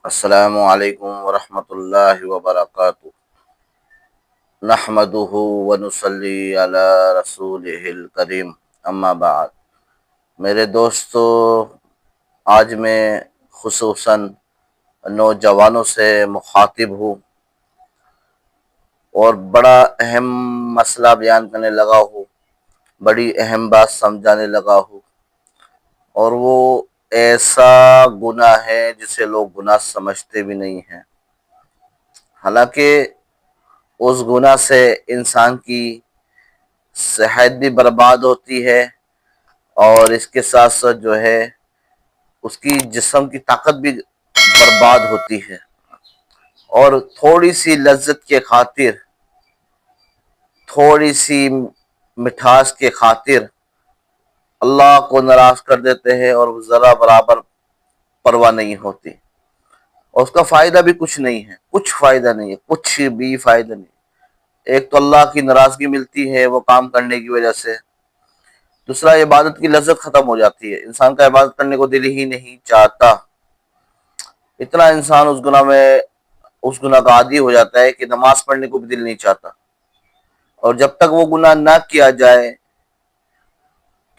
السلام علیکم ورحمۃ اللہ وبرکاتہ، نحمدہ ونصلی علی رسولہ الکریم، اما بعد۔ میرے دوستو، آج میں خصوصاً نوجوانوں سے مخاطب ہوں اور بڑا اہم مسئلہ بیان کرنے لگا ہوں، بڑی اہم بات سمجھانے لگا ہوں، اور وہ ایسا گناہ ہے جسے لوگ گناہ سمجھتے بھی نہیں ہیں۔ حالانکہ اس گناہ سے انسان کی صحت بھی برباد ہوتی ہے، اور اس کے ساتھ ساتھ جو ہے اس کی جسم کی طاقت بھی برباد ہوتی ہے، اور تھوڑی سی لذت کے خاطر، تھوڑی سی مٹھاس کے خاطر اللہ کو ناراض کر دیتے ہیں، اور ذرا برابر پرواہ نہیں ہوتی، اور اس کا فائدہ بھی کچھ نہیں ہے، کچھ فائدہ نہیں ہے، کچھ بھی فائدہ نہیں۔ ایک تو اللہ کی ناراضگی ملتی ہے وہ کام کرنے کی وجہ سے، دوسرا عبادت کی لذت ختم ہو جاتی ہے، انسان کا عبادت کرنے کو دل ہی نہیں چاہتا۔ اتنا انسان اس گناہ کا عادی ہو جاتا ہے کہ نماز پڑھنے کو بھی دل نہیں چاہتا، اور جب تک وہ گناہ نہ کیا جائے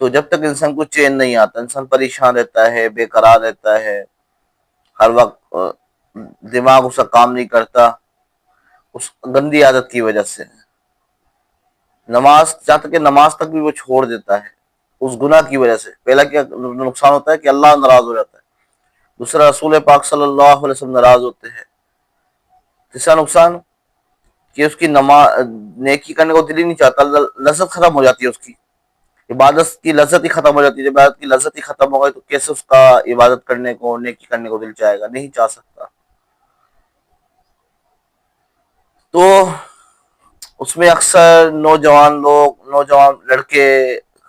تو جب تک انسان کو چین نہیں آتا، انسان پریشان رہتا ہے، بے قرار رہتا ہے، ہر وقت دماغ اس کا کام نہیں کرتا، اس گندی عادت کی وجہ سے۔ نماز جہاں تک کہ نماز تک بھی وہ چھوڑ دیتا ہے اس گناہ کی وجہ سے۔ پہلا کیا نقصان ہوتا ہے کہ اللہ ناراض ہو جاتا ہے، دوسرا رسول پاک صلی اللہ علیہ وسلم ناراض ہوتے ہیں، تیسرا نقصان کہ اس کی نیکی کرنے کو دل ہی نہیں چاہتا، لذت ختم ہو جاتی ہے، اس کی عبادت کی لذت ہی ختم ہو جاتی ہے۔ جب عبادت کی لذت ہی ختم ہو گئی تو کیسے اس کا عبادت کرنے کو، نیکی کرنے کو دل چاہے گا؟ نہیں چاہ سکتا۔ تو اس میں اکثر نوجوان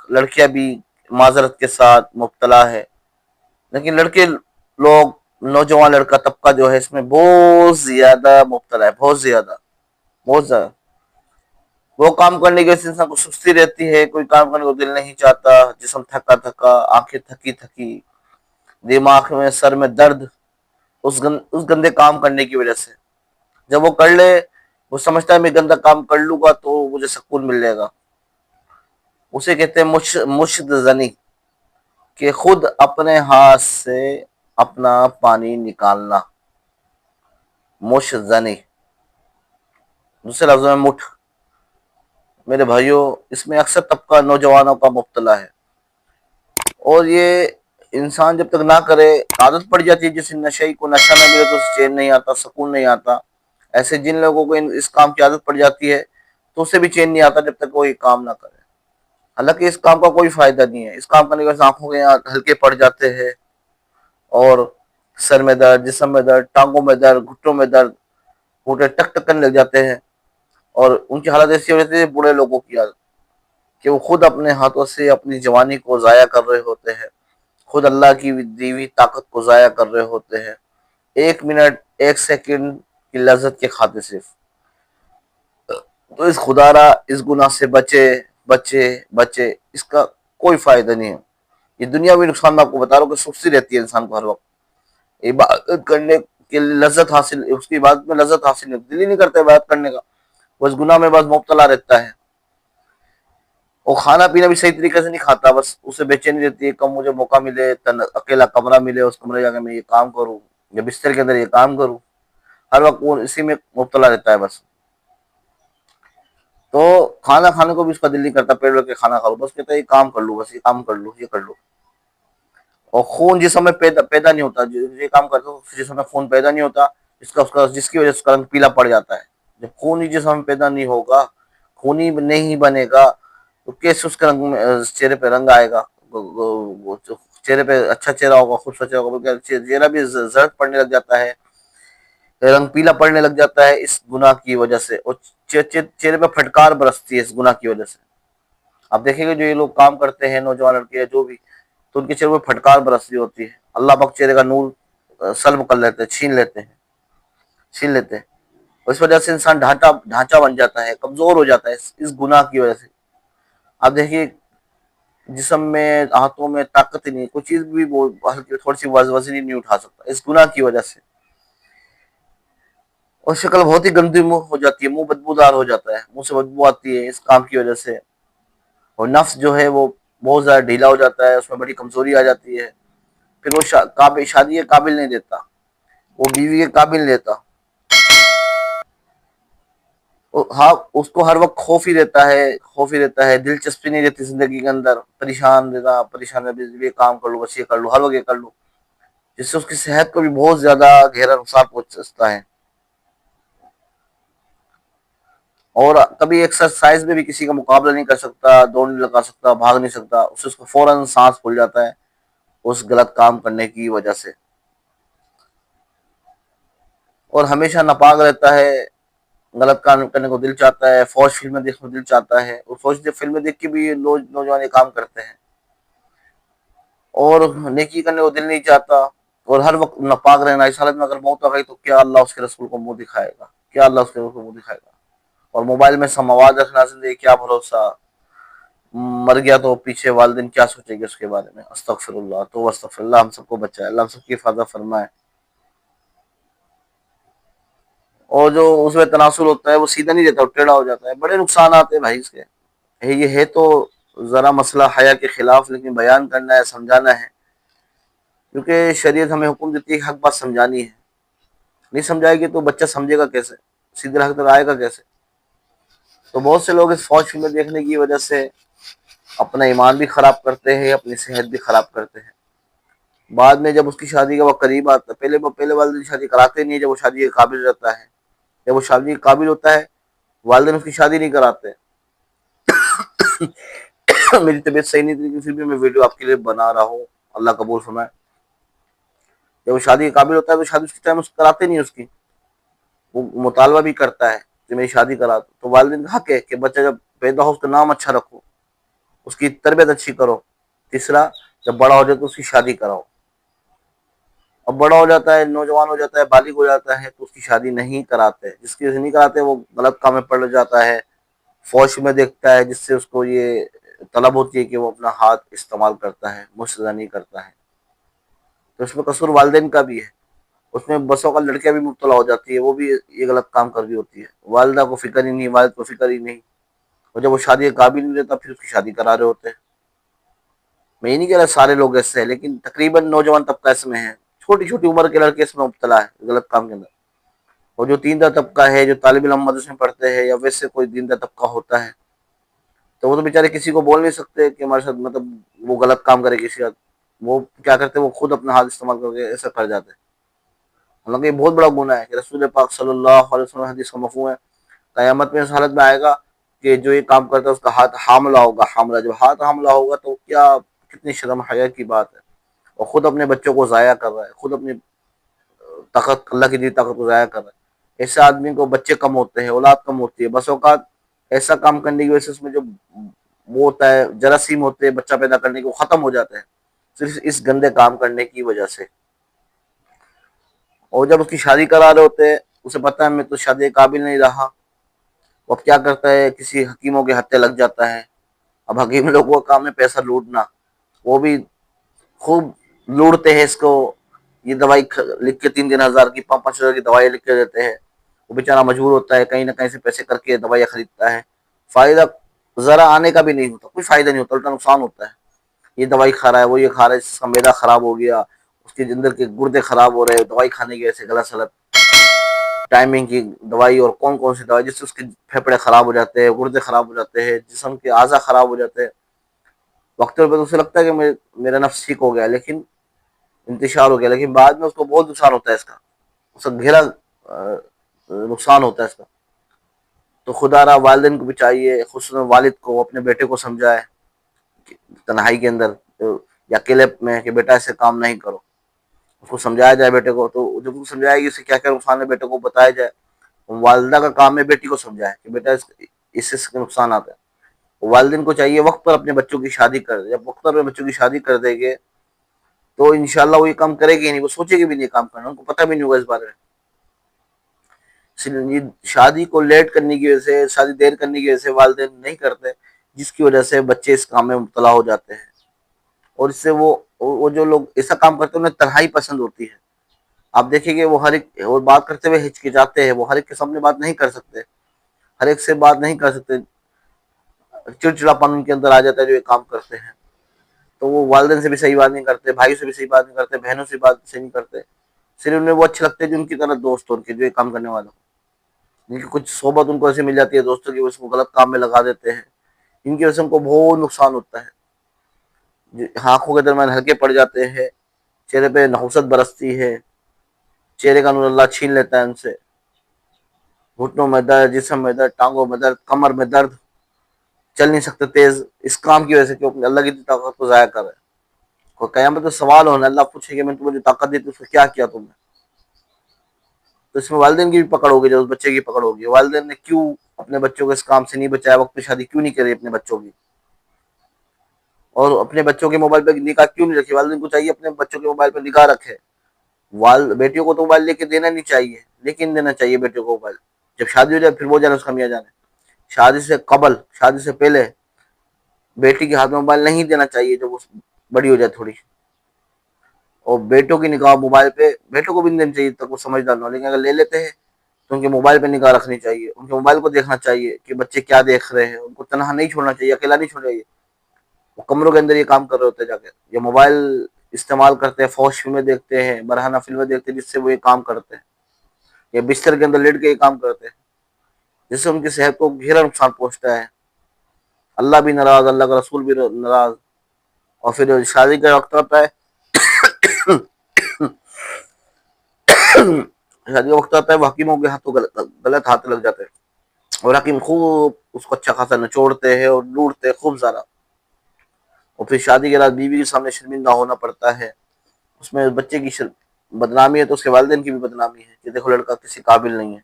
لڑکیاں بھی معذرت کے ساتھ مبتلا ہے، لیکن لڑکے لوگ، نوجوان لڑکا طبقہ جو ہے اس میں بہت زیادہ مبتلا ہے، بہت زیادہ، بہت زیادہ۔ وہ کام کرنے کی وجہ سے انسان کو سستی رہتی ہے، کوئی کام کرنے کو دل نہیں چاہتا، جسم تھکا تھکا، آنکھیں تھکی تھکی، دماغ میں، سر میں درد، اس گندے کام کرنے کی وجہ سے۔ جب وہ کر لے، وہ سمجھتا ہے میں گندا کام کر لوں گا تو مجھے سکون مل جائے گا۔ اسے کہتے ہیں مشت زنی، کہ خود اپنے ہاتھ سے اپنا پانی نکالنا، مشت زنی، دوسرے لفظوں میں مٹھ۔ میرے بھائیوں، اس میں اکثر طبقہ نوجوانوں کا مبتلا ہے، اور یہ انسان جب تک نہ کرے، عادت پڑ جاتی ہے۔ جیسے نشے کو نشہ نہ ملے تو اسے چین نہیں آتا، سکون نہیں آتا، ایسے جن لوگوں کو اس کام کی عادت پڑ جاتی ہے تو اسے بھی چین نہیں آتا جب تک وہ یہ کام نہ کرے۔ حالانکہ اس کام کا کوئی فائدہ نہیں ہے، اس کام کرنے کی وجہ سے آنکھوں کے ہلکے پڑ جاتے ہیں، اور سر میں درد، جسم میں درد، ٹانگوں میں درد، گھٹنوں میں درد، گھٹنے ٹک ٹک کرنے لگ جاتے ہیں، اور ان کی حالت ایسی ہو جاتی ہے بوڑھے لوگوں کی حالت، کہ وہ خود اپنے ہاتھوں سے اپنی جوانی کو ضائع کر رہے ہوتے ہیں، خود اللہ کی دی ہوئی طاقت کو ضائع کر رہے ہوتے ہیں، ایک منٹ، ایک سیکنڈ کی لذت کے خاطر صرف۔ تو اس خدا را اس گناہ سے بچے بچے بچے، اس کا کوئی فائدہ نہیں ہے۔ یہ دنیاوی نقصان میں آپ کو بتا رہا ہوں کہ سستی رہتی ہے انسان کو ہر وقت، عبادت کرنے کے لذت حاصل، اس کی عبادت میں لذت حاصل نہیں، دل ہی نہیں کرتا عبادت کرنے کا، بس گناہ میں بس مبتلا رہتا ہے۔ اور کھانا پینا بھی صحیح طریقے سے نہیں کھاتا، بس اسے بے چینی رہتی ہے، کب مجھے موقع ملے، اکیلا کمرہ ملے، اس کمرے جا کے میں یہ کام کروں، یا بستر کے اندر یہ کام کروں، ہر وقت وہ اسی میں مبتلا رہتا ہے بس۔ تو کھانا کھانے کو بھی اس کا دل نہیں کرتا، پیٹ بھر کے کھانا کھا لو، بس کہتا ہے یہ کام کر لوں، بس یہ کام کر لوں، یہ کر لوں۔ اور خون جسم میں پیدا نہیں ہوتا، یہ کام کرتا ہوں جسم میں خون پیدا نہیں ہوتا، جس کی وجہ سے اس کا رنگ پیلا پڑ جاتا ہے۔ جب خون ہی جسم میں پیدا نہیں ہوگا، خون ہی نہیں بنے گا، تو کیسے اس کے رنگ میں، چہرے پہ رنگ آئے گا؟ چہرے پہ اچھا چہرہ ہوگا، خوبصورت چہرہ ہوگا، بلکہ چہرہ بھی زرد پڑنے لگ جاتا ہے، رنگ پیلا پڑنے لگ جاتا ہے اس گناہ کی وجہ سے، اور چہرے پہ پھٹکار برستی ہے اس گناہ کی وجہ سے۔ آپ دیکھیں گے جو یہ لوگ کام کرتے ہیں، نوجوان لڑکے جو بھی، تو ان کے چہرے پہ پھٹکار برستی ہوتی ہے، اللہ پاک چہرے کا نور سلب کر لیتے ہیں، چھین لیتے ہیں، اور اس وجہ سے انسان ڈھانچہ بن جاتا ہے، کمزور ہو جاتا ہے اس گناہ کی وجہ سے۔ آپ دیکھیے جسم میں، ہاتھوں میں طاقت ہی نہیں، کوئی چیز بھی وہ ہلکی تھوڑی سی وزن ہی نہیں اٹھا سکتا اس گناہ کی وجہ سے۔ اور شکل بہت ہی گندی منہ ہو جاتی ہے، منہ بدبودار ہو جاتا ہے، منہ سے بدبو آتی ہے اس کام کی وجہ سے، اور نفس جو ہے وہ بہت زیادہ ڈھیلا ہو جاتا ہے، اس میں بڑی کمزوری آ جاتی ہے، پھر وہ شادی کے قابل نہیں دیتا، وہ بیوی کے قابل نہیں دیتا، ہاں اس کو ہر وقت خوف ہی رہتا ہے، خوف ہی رہتا ہے، دلچسپی نہیں رہتی زندگی کے اندر، پریشان رہتا، پریشان رہتا، یہ کام کر لوں، بس یہ کر لوں، ہر وقت یہ کر لوں، جس سے اس کی صحت کو بھی بہت زیادہ گہرا نقصان پہنچتا ہے، اور کبھی ایکسرسائز میں بھی کسی کا مقابلہ نہیں کر سکتا، دوڑ نہیں لگا سکتا، بھاگ نہیں سکتا، اس کو فوراً سانس پھول جاتا ہے اس غلط کام کرنے کی وجہ سے، اور ہمیشہ ناپاک رہتا ہے، غلط کام کرنے کو دل چاہتا ہے، فوج فلمیں دیکھنے کو دل چاہتا ہے، اور فوج فلمیں دیکھ کے بھی نوجوان یہ کام کرتے ہیں، اور نیکی کرنے کو دل نہیں چاہتا، اور ہر وقت ناپاک رہنا، اس حالت میں اگر موت آ گئی تو کیا اللہ اس کے رسول کو منہ دکھائے گا، کیا اللہ اس کے رسول کو منہ دکھائے گا، اور موبائل میں سماواد رکھنا زندگی، کیا بھروسہ، مر گیا تو پیچھے والدین کیا سوچے گے اس کے بارے میں، استغفر اللہ، تو استغفر اللہ، ہم سب کو بچائے، اللہ ہم سب کی حفاظت فرمائے، اور جو اس میں تناسل ہوتا ہے وہ سیدھا نہیں رہتا، ٹیڑھا ہو جاتا ہے، بڑے نقصانات ہیں بھائی اس کے، یہ ہے تو ذرا مسئلہ حیا کے خلاف، لیکن بیان کرنا ہے، سمجھانا ہے، کیونکہ شریعت ہمیں حکم دیتی ہے کہ حق بات سمجھانی ہے، نہیں سمجھائے گی تو بچہ سمجھے گا کیسے، سیدھے راہ تک آئے گا کیسے، تو بہت سے لوگ اس فوج فلمیں دیکھنے کی وجہ سے اپنا ایمان بھی خراب کرتے ہیں، اپنی صحت بھی خراب کرتے ہیں، بعد میں جب اس کی شادی کا وقت قریب آتا ہے، پہلے والدین شادی کراتے نہیں ہے، جب وہ شادی کے قابل رہتا ہے، جب وہ شادی کے قابل ہوتا ہے والدین اس کی شادی نہیں کراتے، میری طبیعت صحیح نہیں تھی، پھر بھی میں ویڈیو آپ کے لیے بنا رہا ہوں، اللہ قبول فرمائے، جب وہ شادی کے قابل ہوتا ہے تو شادی اس ٹائم کراتے نہیں، اس کی وہ مطالبہ بھی کرتا ہے کہ میری شادی کرا دو، تو والدین کا حق ہے کہ بچہ جب پیدا ہو اس کا نام اچھا رکھو، اس کی تربیت اچھی کرو، تیسرا جب بڑا ہو جائے تو اس کی شادی کراؤ، اب بڑا ہو جاتا ہے، نوجوان ہو جاتا ہے، بالغ ہو جاتا ہے تو اس کی شادی نہیں کراتے، جس کی وجہ سے نہیں کراتے وہ غلط کام میں پڑ جاتا ہے، فوش میں دیکھتا ہے، جس سے اس کو یہ طلب ہوتی ہے کہ وہ اپنا ہاتھ استعمال کرتا ہے، مستدانی کرتا ہے، تو اس میں قصور والدین کا بھی ہے، اس میں بسوں کا لڑکیاں بھی مبتلا ہو جاتی ہے، وہ بھی یہ غلط کام کر رہی ہوتی ہے، والدہ کو فکر ہی نہیں، والد کو فکر ہی نہیں، اور جب وہ شادی کے قابل نہیں رہتا پھر اس کی شادی کرا رہے ہوتے ہیں، میں یہ نہیں کہہ رہا سارے لوگ ایسے ہیں، لیکن تقریباً نوجوان طبقہ اس میں ہے، چھوٹی چھوٹی عمر کے لڑکے اس میں مبتلا ہے غلط کام کے اندر، اور جو دیندار طبقہ ہے، جو طالب علم مدرسے میں پڑھتے ہیں یا ویسے کوئی دیندار طبقہ ہوتا ہے، تو وہ تو بیچارے کسی کو بول نہیں سکتے کہ ہمارے ساتھ مطلب وہ غلط کام کرے کسی کا، وہ کیا کرتے ہیں، وہ خود اپنا ہاتھ استعمال کر کے ایسا کر جاتے ہیں، حالانکہ یہ بہت بڑا گناہ ہے کہ رسول پاک صلی اللہ علیہ وسلم حدیث کا مفہوم ہے، قیامت میں اس حالت میں آئے گا کہ جو یہ کام کرتا ہے اس کا ہاتھ حاملہ ہوگا، حاملہ، جب ہاتھ حاملہ ہوگا تو کیا کتنی شرم حیا کی بات ہے، اور خود اپنے بچوں کو ضائع کر رہا ہے، خود اپنی طاقت، اللہ کی دی طاقت کو ضائع کر رہا ہے، ایسے آدمی کو بچے کم ہوتے ہیں، اولاد کم ہوتی ہے، بس اوقات ایسا کام کرنے کی وجہ سے اس میں جو وہ ہوتا ہے جراثیم ہوتے ہیں بچہ پیدا کرنے کے، وہ ختم ہو جاتے ہیں صرف اس گندے کام کرنے کی وجہ سے، اور جب اس کی شادی کرا رہے ہوتے ہیں اسے پتہ ہے میں تو شادی کے قابل نہیں رہا، وہ اب کیا کرتا ہے کسی حکیموں کے ہتھے لگ جاتا ہے، اب حکیم لوگوں کا کام ہے پیسہ لوٹنا، وہ بھی خوب لوٹتے ہیں اس کو، یہ دوائی لکھ کے 3,000 کی 5,000 کی دوائی لکھ کے دیتے ہیں، وہ بیچارہ مجبور ہوتا ہے کہیں نہ کہیں سے پیسے کر کے دوائیاں خریدتا ہے، فائدہ ذرا آنے کا بھی نہیں ہوتا، کوئی فائدہ نہیں ہوتا، الٹا نقصان ہوتا ہے، یہ دوائی کھا رہا ہے، وہ یہ کھا رہا ہے، اس کا میدا خراب ہو گیا، اس کے اندر کے گردے خراب ہو رہے، دوائی کھانے کی وجہ سے غلط سلط ٹائمنگ کی دوائی، اور کون کون سی دوائی جس سے اس کے پھیپڑے خراب ہو جاتے ہیں، گردے خراب ہو جاتے ہیں، جسم کے اعضا خراب ہو جاتے ہیں، وقت پر اسے لگتا ہے کہ میرا نفس ٹھیک ہو گیا، لیکن انتشار ہو گیا، لیکن بعد میں اس کو بہت نقصان ہوتا ہے، اس کا گہرا نقصان ہوتا ہے اس کا، تو خدا را والدین کو بھی چاہیے، خصوصاً والد کو اپنے بیٹے کو سمجھائے تنہائی کے اندر یا اکیلے میں کہ بیٹا ایسے کام نہیں کرو، اس کو سمجھایا جائے بیٹے کو، تو جب وہ سمجھائے گی اسے کیا کیا نقصان ہے بیٹے کو بتایا جائے، والدہ کا کام ہے بیٹی کو سمجھائے کہ بیٹا اس سے نقصانات ہے، والدین کو چاہیے وقت پر اپنے بچوں کی شادی کر دے، جب وقت پر اپنے بچوں کی شادی کر دیں گے تو انشاءاللہ وہ یہ کام کرے گی نہیں، وہ سوچے گی بھی نہیں کام کرنا، ان کو پتہ بھی نہیں ہوگا اس بارے میں، شادی کو لیٹ کرنے کی وجہ سے، شادی دیر کرنے کی وجہ سے والدین نہیں کرتے، جس کی وجہ سے بچے اس کام میں مبتلا ہو جاتے ہیں، اور اس سے وہ جو لوگ ایسا کام کرتے ہیں انہیں تنہائی پسند ہوتی ہے، آپ دیکھیں گے وہ ہر ایک اور بات کرتے ہوئے ہچکچاتے ہیں، وہ ہر ایک کے سامنے بات نہیں کر سکتے، ہر ایک سے بات نہیں کر سکتے، چڑچڑاپن ان کے اندر آ جاتا ہے جو یہ کام کرتے ہیں. تو وہ والدین سے بھی صحیح بات نہیں کرتے، بھائیوں سے بھی صحیح بات نہیں کرتے، بہنوں سے بات صحیح نہیں کرتے، صرف انہیں وہ اچھے لگتے ہیں جو ان کی طرح دوست ہو، ان کے جو یہ کام کرنے والا ہو، جن کی کچھ صحبت ان کو ایسے مل جاتی ہے دوستوں کی، اس کو غلط کام میں لگا دیتے ہیں، ان کی وجہ سے ان کو بہت نقصان ہوتا ہے. آنکھوں کے درمیان ہلکے پڑ جاتے ہیں، چہرے پہ نحوست برستی ہے، چہرے کا نور اللہ چھین لیتا ہے ان سے، گھٹنوں میں درد، جسم میں درد، ٹانگوں میں درد، کمر میں درد، چل نہیں سکتے تیز، اس کام کی وجہ سے کہ اپنے اللہ کی طاقت کو ضائع کر رہے ہیں. کو قیامت میں سوال ہونا، اللہ پوچھے کہ میں تمہیں جو طاقت دی تھی اس کو کیا کیا تم نے. تو اس میں والدین کی بھی پکڑ ہوگی، جو اس بچے کی پکڑ ہوگی، والدین نے کیوں اپنے بچوں کو اس کام سے نہیں بچایا، وقت پہ شادی کیوں نہیں کری اپنے بچوں کی، اور اپنے بچوں کے موبائل پہ نگاہ کیوں نہیں رکھی. والدین کو چاہیے اپنے بچوں کے موبائل پہ نگاہ رکھے. بیٹیوں کو تو موبائل لے کے دینا نہیں چاہیے، لیکن دینا چاہیے بیٹیوں کو موبائل. جب شادی ہو جائے پھر وہ جانے اس کا میاں جانے. شادی سے قبل، شادی سے پہلے بیٹی کے ہاتھ میں موبائل نہیں دینا چاہیے جب وہ بڑی ہو جائے تھوڑی. اور بیٹوں کی نگاہ موبائل پہ بیٹوں کو بھی نہیں دینی چاہیے تک وہ سمجھدار نہ ہو، لیکن اگر لے لیتے ہیں تو ان کے موبائل پہ نگاہ رکھنی چاہیے، ان کے موبائل کو دیکھنا چاہیے کہ بچے کیا دیکھ رہے ہیں. ان کو تنہا نہیں چھوڑنا چاہیے، اکیلا نہیں چھوڑنا چاہیے. وہ کمروں کے اندر یہ کام کر رہے ہوتے ہیں جا کے، یہ موبائل استعمال کرتے ہیں، فحش فلمیں دیکھتے ہیں، برہنہ فلمیں دیکھتے ہیں، جس سے وہ یہ کام کرتے ہیں، یا بستر کے اندر لیٹ کے یہ کام کرتے ہیں، جس سے ان کی صحت کو گہرا نقصان پہنچتا ہے. اللہ بھی ناراض، اللہ کا رسول بھی ناراض. اور پھر شادی کا وقت آتا ہے شادی کا وقت آتا ہے، وہ حکیموں کے ہاتھوں غلط ہاتھ لگ جاتے ہیں، اور حکیم خوب اس کو اچھا خاصا نچوڑتے ہیں اور لوٹتے ہیں خوب سارا. اور پھر شادی کے رات بیوی کے سامنے شرمندہ ہونا پڑتا ہے. اس میں بچے کی بدنامی ہے تو اس کے والدین کی بھی بدنامی ہے کہ دیکھو لڑکا کسی قابل نہیں ہے.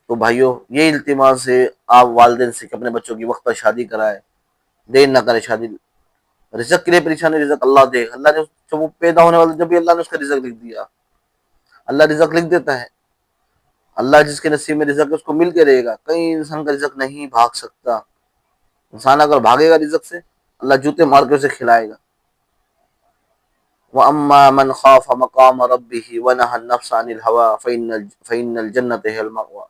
تو بھائیوں، یہ التماس ہے آپ والدین سے کہ اپنے بچوں کی وقت پر شادی کرائے، دیر نہ کرے شادی. رزق کے لیے پریشانی، رزق اللہ دے. اللہ نے جب وہ پیدا ہونے والا جب بھی اللہ نے اس کا رزق لکھ دیا. اللہ رزق لکھ دیتا ہے. اللہ جس کے نصیب میں رزق ہے اس کو مل کے رہے گا. کہیں انسان کا رزق نہیں بھاگ سکتا. انسان اگر بھاگے گا رزق سے، اللہ جوتے مار کے اسے کھلائے گا. وَأَمَّا مَنْ خَافَ مَقَامَ رَبِّهِ وَنَهَى النَّفْسَ عَنِ الْهَوَىٰ فَإِنَّ الْجَنَّةَ هِيَ الْمَأْوَىٰ.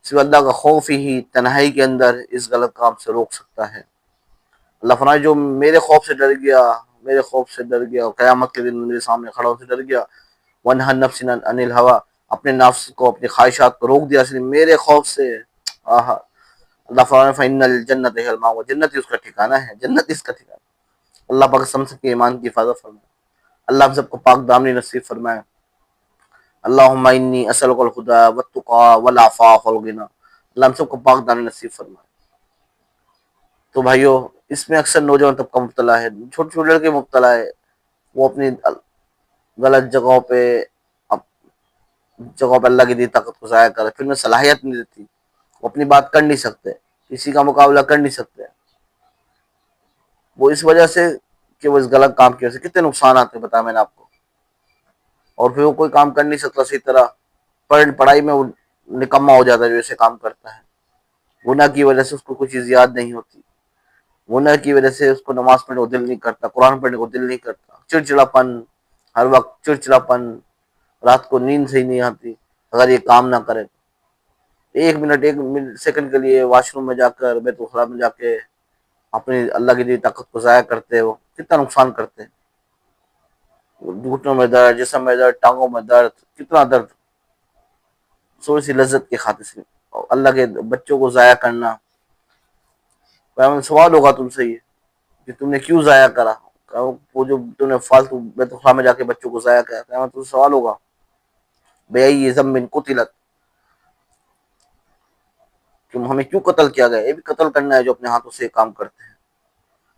صرف اللہ کا خوف ہی تنہائی کے اندر اس غلط کام سے روک سکتا ہے. اللہ فرمائے جو میرے خوف سے ڈر گیا، میرے خوف سے ڈر گیا، اور قیامت کے دن میرے سامنے کھڑا ہو سے ڈر گیا. وَنَهَى النَّفْسَ عَنِ الْهَوَىٰ، اپنے نفس کو، اپنی خواہشات کو روک دیا صرف میرے خوف سے. آہا. اللہ فرمائے فَإِنَّ الْجَنَّةَ هِيَ الْمَأْوَىٰ، جنت ہی اس کا ٹھکانہ ہے، جنت اس کا ٹھکانہ. اللہ پاک سب کے ایمان کی حفاظت فرمائے. اللہ ہم سب کو پاک دامنی نصیب فرمائے. اللہم انی اسألک الہدی والتقی والعفاف والغنی. اللہ ہم سب کو پاک دامنی نصیب فرمائے. تو بھائیو، اس میں اکثر نوجوان طبقہ مبتلا ہے، چھوٹے چھوٹے لڑکے مبتلا ہے. وہ اپنی غلط جگہوں پہ اللہ کی دی طاقت کو ضائع کر، پھر میں صلاحیت نہیں دیتی، وہ اپنی بات کر نہیں سکتے، کسی کا مقابلہ کر نہیں سکتے. وہ اس وجہ سے کہ وہ اس غلط کام کی وجہ سے کتنے نقصانات ہیں بتایا میں نے آپ کو. اور پھر وہ کوئی کام کر نہیں سکتا صحیح طرح، پڑھائی میں وہ نکما ہو جاتا ہے جو ایسے کام کرتا ہے. گناہ کی وجہ سے اس کو کوئی چیز یاد نہیں ہوتی، گناہ کی وجہ سے اس کو نماز پڑھنے کو دل نہیں کرتا، قرآن پڑھنے کو دل نہیں کرتا، چڑچڑاپن، ہر وقت چڑچڑاپن، رات کو نیند صحیح نہیں آتی اگر یہ کام نہ کرے. ایک منٹ سیکنڈ کے لیے واش روم میں جا کر، بیت الخلاء میں جا کے اپنی اللہ کی دی طاقت کو ضائع کرتے ہو، کتنا نقصان کرتے ہیں. گھٹنوں میں درد، جسم میں درد، ٹانگوں میں درد، کتنا درد، تھوڑی سی لذت کی خاطر سے اللہ کے بچوں کو ضائع کرنا. سوال ہوگا تم سے یہ کہ تم نے کیوں ضائع کرا، وہ جو تم نے فالتو بیت الخلاء میں جا کے بچوں کو ضائع کیا. تم سے سوال ہوگا بے ذنب قتلت، کہ ہمیں کیوں قتل کیا گیا. یہ بھی قتل کرنا ہے جو اپنے ہاتھوں سے کام کرتے ہیں.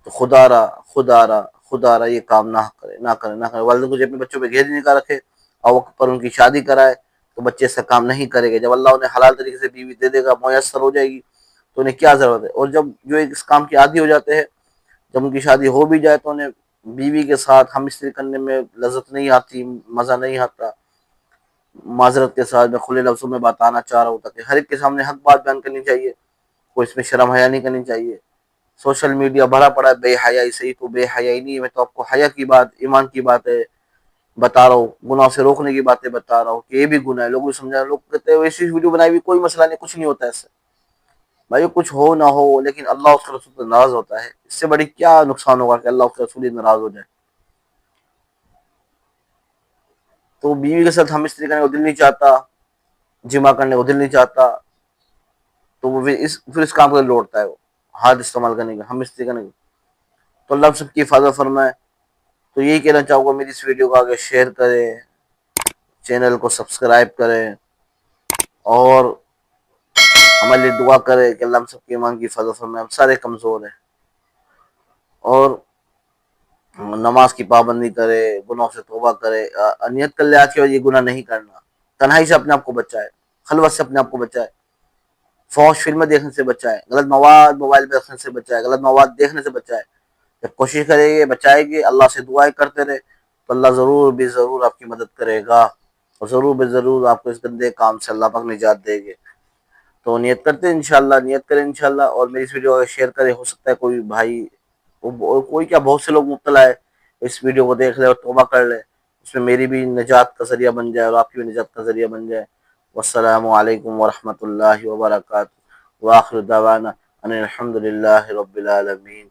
تو خدا را یہ کام نہ کرے، نہ کرے، نہ کرے. والدین کو جب اپنے بچوں پہ گھیر نکاح رکھے اور وقت پر ان کی شادی کرائے تو بچے ایسا کام نہیں کرے گا. جب اللہ انہیں حلال طریقے سے بیوی دے دے گا، میسر ہو جائے گی، تو انہیں کیا ضرورت ہے. اور جب جو اس کام کی عادی ہو جاتے ہیں، جب ان کی شادی ہو بھی جائے تو انہیں بیوی کے ساتھ ہم استری کرنے میں لذت نہیں آتی، مزہ نہیں آتا. معذرت کے ساتھ میں کھلے لفظوں میں بتانا چاہ رہا ہوں تاکہ ہر ایک کے سامنے حق بات بیان کرنی چاہیے، کوئی اس میں شرم حیا نہیں کرنی چاہیے. سوشل میڈیا بھرا پڑا ہے بے حیائی سے، تو بے حیائی نہیں ہے. میں تو آپ کو حیا کی بات، ایمان کی بات ہے بتا رہا ہوں، گناہ سے روکنے کی باتیں بتا رہا ہوں کہ یہ بھی گناہ ہے، لوگوں کو سمجھا، لوگ کہتے ہیں ایسی ویڈیو بنائی بھی کوئی مسئلہ نہیں، کچھ نہیں ہوتا ایسے. بھائی کچھ ہو نہ ہو لیکن اللہ اس کے رسول سے ناراض ہوتا ہے، اس سے بڑی کیا نقصان ہوگا کہ اللہ اس کے رسول ہی ناراض ہو جائے. تو بیوی کے ساتھ ہم استری کرنے کو دل نہیں چاہتا، جمع کرنے کو دل نہیں چاہتا، تو وہ پھر اس کام کو لوٹتا ہے، وہ ہاتھ استعمال کرنے کا، ہم استری کرنے کا. تو اللہ سب کی حفاظت فرمائے. تو یہی کہنا چاہوں گا، میری اس ویڈیو کو آگے شیئر کریں، چینل کو سبسکرائب کریں، اور ہمارے لیے دعا کرے کہ اللہ ہم سب کے ایمان کی حفاظت فرمائے. ہم سارے کمزور ہیں، اور نماز کی پابندی کرے، گناہوں سے توبہ کرے، نیت کر لے آج کے بعد یہ گناہ نہیں کرنا، تنہائی سے اپنے آپ کو بچائے، خلوت سے اپنے آپ کو بچائے، فحش فلمیں دیکھنے سے بچائے، غلط مواد موبائل پہ رکھنے سے بچائے، غلط مواد دیکھنے سے بچائے. جب کوشش کرے گے، بچائے گے، اللہ سے دعائیں کرتے رہے، تو اللہ ضرور بھی ضرور آپ کی مدد کرے گا، اور ضرور بھی ضرور آپ کو اس گندے کام سے اللہ پاک نجات دے گے. تو نیت کرتے ہیں انشاءاللہ، نیت کریں انشاءاللہ، اور میری اس ویڈیو کو شیئر کریں. ہو سکتا ہے کوئی بھائی، کوئی کیا، بہت سے لوگ مبتلا ہے، اس ویڈیو کو دیکھ لے اور توبہ کر لے، اس میں میری بھی نجات کا ذریعہ بن جائے اور آپ کی بھی نجات کا ذریعہ بن جائے. والسلام علیکم ورحمۃ اللہ وبرکاتہ. وآخر دعوانا ان الحمد للہ رب العالمین.